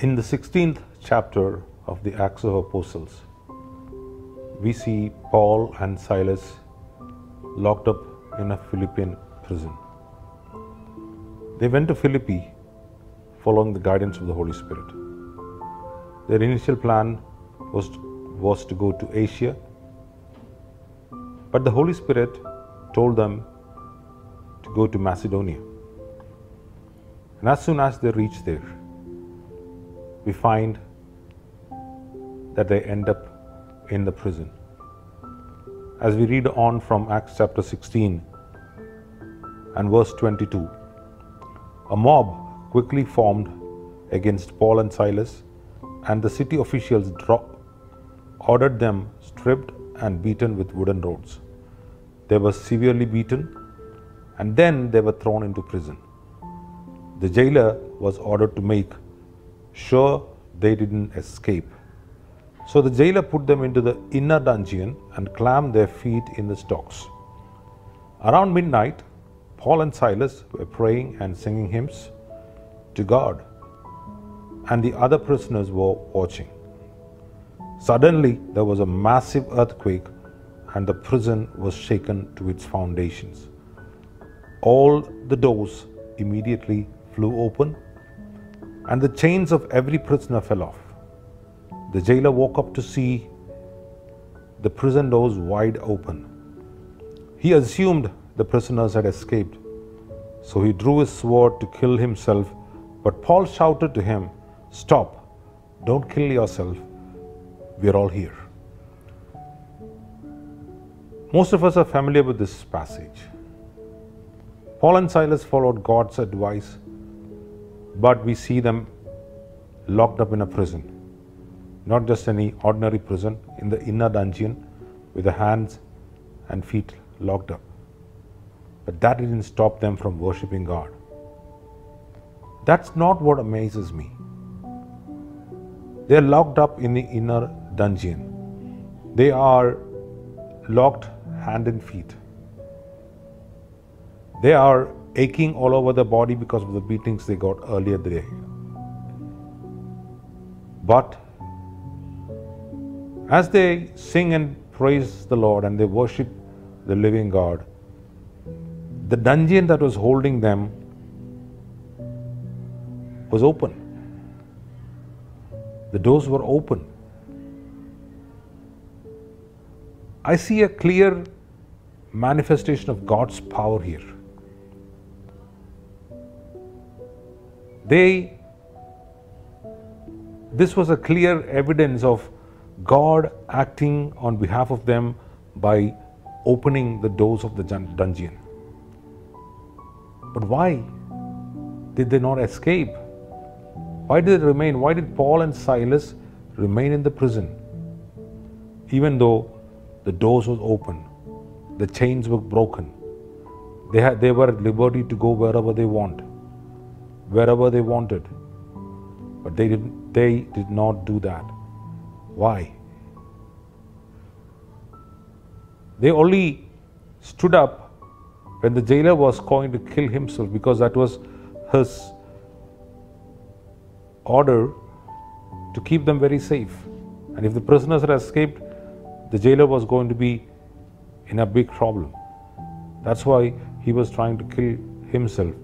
In the 16th chapter of the Acts of Apostles, we see Paul and Silas locked up in a Philippian prison. They went to Philippi following the guidance of the Holy Spirit. Their initial plan was to go to Asia, but the Holy Spirit told them to go to Macedonia. And as soon as they reached there, we find that they end up in the prison. As we read on from Acts chapter 16 and verse 22, a mob quickly formed against Paul and Silas, and the city officials ordered them stripped and beaten with wooden rods. They were severely beaten, and then they were thrown into prison. The jailer was ordered to make sure they didn't escape. So the jailer put them into the inner dungeon and clamped their feet in the stocks. Around midnight, Paul and Silas were praying and singing hymns to God, and the other prisoners were watching. Suddenly, there was a massive earthquake, and the prison was shaken to its foundations. All the doors immediately flew open, and the chains of every prisoner fell off. The jailer woke up to see the prison doors wide open. He assumed the prisoners had escaped, so he drew his sword to kill himself, but Paul shouted to him, "Stop, don't kill yourself, we are all here." Most of us are familiar with this passage. Paul and Silas followed God's advice, but we see them locked up in a prison. Not just any ordinary prison, in the inner dungeon with the hands and feet locked up. But that didn't stop them from worshiping God. That's not what amazes me. They're locked up in the inner dungeon. They are locked hand and feet. They are aching all over the body because of the beatings they got earlier the day. But as they sing and praise the Lord and they worship the living God, the dungeon that was holding them was open. The doors were open. I see a clear manifestation of God's power here. This was a clear evidence of God acting on behalf of them by opening the doors of the dungeon. But why did they not escape? Why did they remain? Why did Paul and Silas remain in the prison? Even though the doors were open, the chains were broken, they were at liberty to go wherever they wanted. But they did not do that. Why? They only stood up when the jailer was going to kill himself, because that was his order to keep them very safe. And if the prisoners had escaped, the jailer was going to be in a big problem. That's why he was trying to kill himself.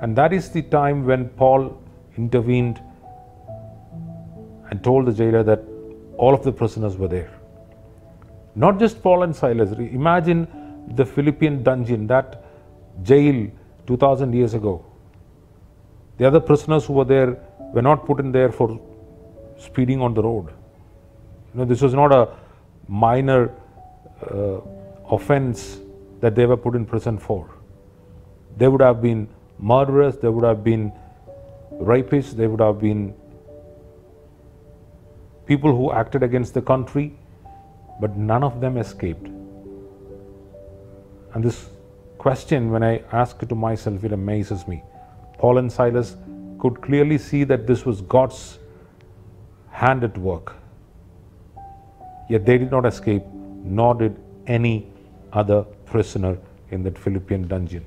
And that is the time when Paul intervened and told the jailer that all of the prisoners were there. Not just Paul and Silas. Imagine the Philippian dungeon, that jail 2000 years ago. The other prisoners who were there were not put in there for speeding on the road. This was not a minor offense that they were put in prison for. They would have been murderers, they would have been rapists, they would have been people who acted against the country, but none of them escaped. And this question, when I ask it to myself, it amazes me. Paul and Silas could clearly see that this was God's hand at work. Yet they did not escape, nor did any other prisoner in that Philippian dungeon.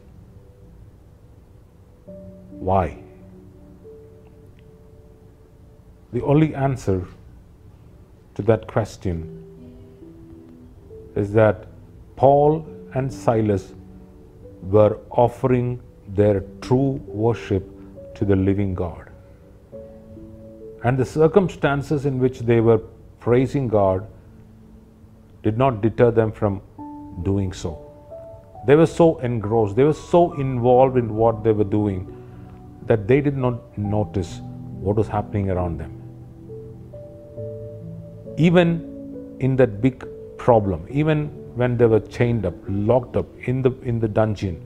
Why? The only answer to that question is that Paul and Silas were offering their true worship to the living God. And the circumstances in which they were praising God did not deter them from doing so. They were so engrossed, they were so involved in what they were doing that they did not notice what was happening around them. Even in that big problem, even when they were chained up, locked up in the dungeon,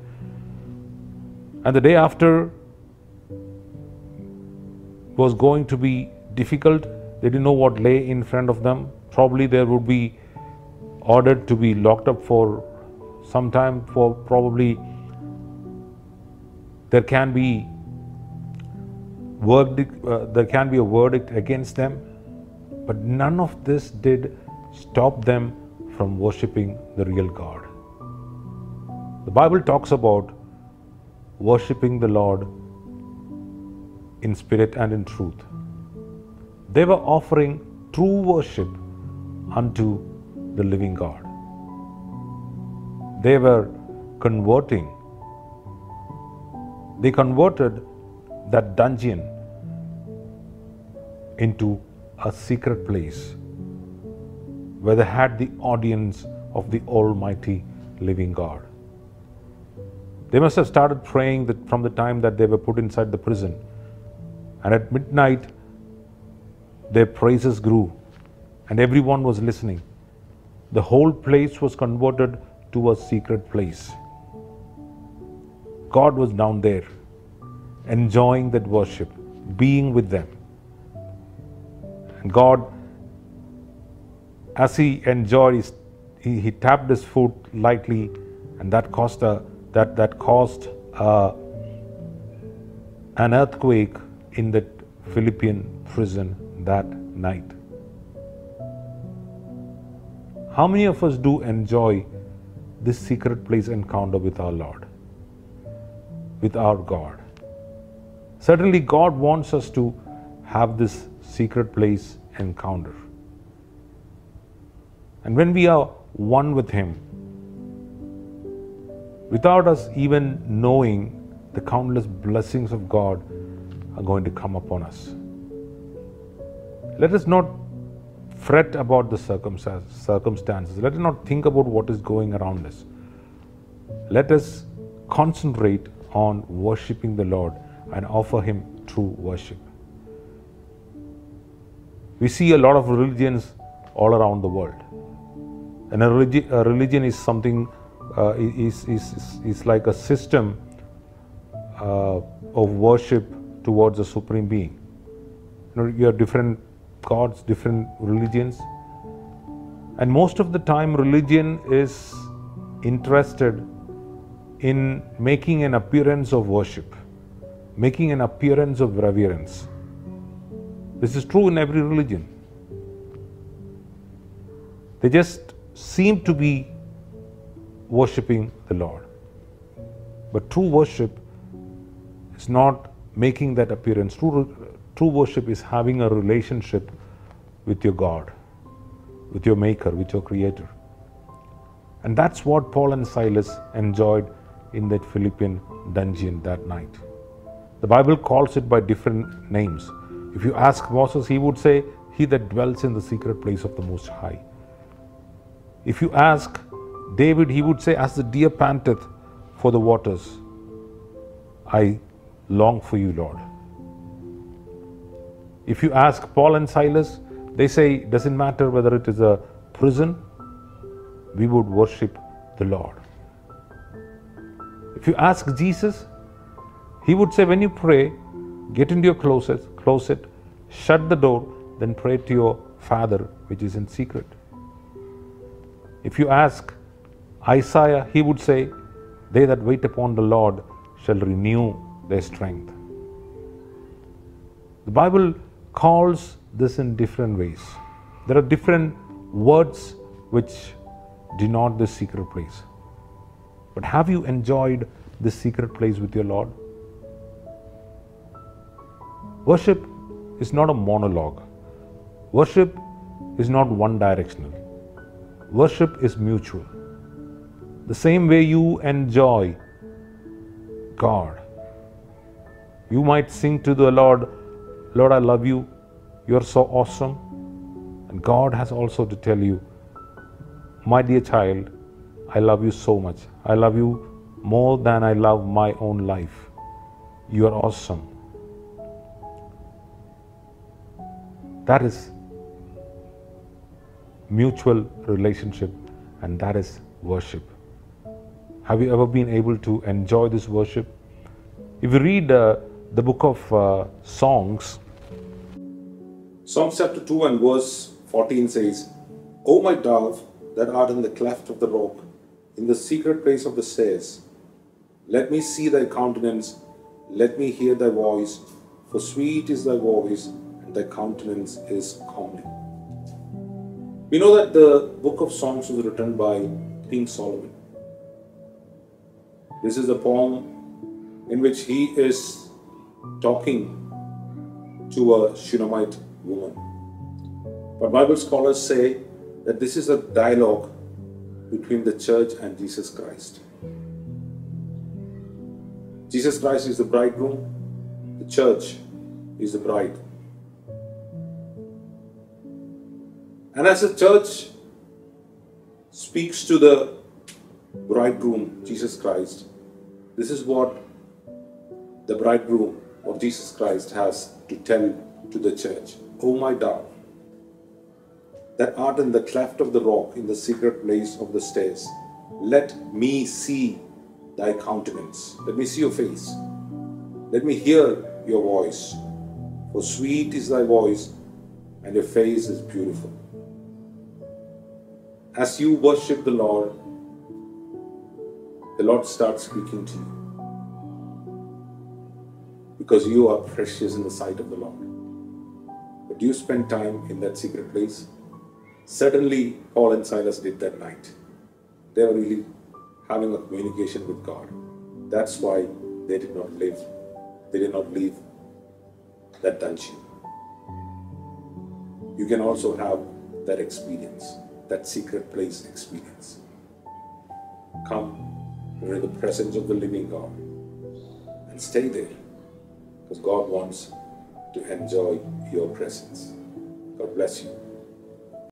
and the day after was going to be difficult, they didn't know what lay in front of them. Probably they would be ordered to be locked up for some time, for probably there can be a verdict against them. But none of this did stop them from worshipping the real God. The Bible talks about worshipping the Lord in spirit and in truth. They were offering true worship unto the living God. They were converting. They converted that dungeon into a secret place where they had the audience of the Almighty living God. They must have started praying from the time that they were put inside the prison. And at midnight, their praises grew and everyone was listening. The whole place was converted to a secret place. God was down there, enjoying that worship, being with them. And God, as He enjoyed, He tapped His foot lightly, and that caused an earthquake in the Philippian prison that night. How many of us do enjoy this secret place encounter with our Lord, with our God? Certainly God wants us to have this secret place encounter. And when we are one with Him, without us even knowing, the countless blessings of God are going to come upon us. Let us not fret about the circumstances. Let us not think about what is going around us. Let us concentrate on worshipping the Lord and offer Him true worship. We see a lot of religions all around the world. And a religion is something, is like a system of worship towards a supreme being. You have different gods, different religions. And most of the time, religion is interested in making an appearance of worship, making an appearance of reverence. This is true in every religion. They just seem to be worshipping the Lord. But true worship is not making that appearance. True worship is having a relationship with your God, with your Maker, with your Creator. And that's what Paul and Silas enjoyed in that Philippian dungeon that night. The Bible calls it by different names. If you ask Moses, he would say, "He that dwells in the secret place of the Most High." If you ask David, he would say, "As the deer panteth for the waters, I long for you, Lord." If you ask Paul and Silas, they say, it doesn't matter whether it is a prison, we would worship the Lord. If you ask Jesus, He would say, when you pray, get into your closet, shut the door, then pray to your Father which is in secret. If you ask Isaiah, he would say, they that wait upon the Lord shall renew their strength. The Bible calls this in different ways. There are different words which denote this secret place. But have you enjoyed this secret place with your Lord? Worship is not a monologue. Worship is not one-directional. Worship is mutual. The same way you enjoy God, you might sing to the Lord, Lord, I love you, you're so awesome. And God has also to tell you, my dear child, I love you so much. I love you more than I love my own life. You are awesome. That is mutual relationship, and that is worship. Have you ever been able to enjoy this worship? If you read the book of Songs, Psalms chapter 2 and verse 14 says, O my dove that art in the cleft of the rock, in the secret place of the stairs, let me see thy countenance, let me hear thy voice, for sweet is thy voice, and thy countenance is comely. We know that the book of Songs was written by King Solomon. This is a poem in which he is talking to a Shunammite woman. But Bible scholars say that this is a dialogue between the church and Jesus Christ. Jesus Christ is the bridegroom, the church is the bride. And as the church speaks to the bridegroom, Jesus Christ, this is what the bridegroom of Jesus Christ has to tell to the church. O my dove, that art in the cleft of the rock, in the secret place of the stairs, let me see thy countenance. Let me see your face. Let me hear your voice. For sweet is thy voice, and your face is beautiful. As you worship the Lord starts speaking to you. Because you are precious in the sight of the Lord. But do you spend time in that secret place? Certainly, Paul and Silas did that night. They were really having a communication with God. That's why they did not live. They did not leave that dungeon. You can also have that experience, that secret place experience. Come, you're in the presence of the living God, and stay there, because God wants to enjoy your presence. God bless you.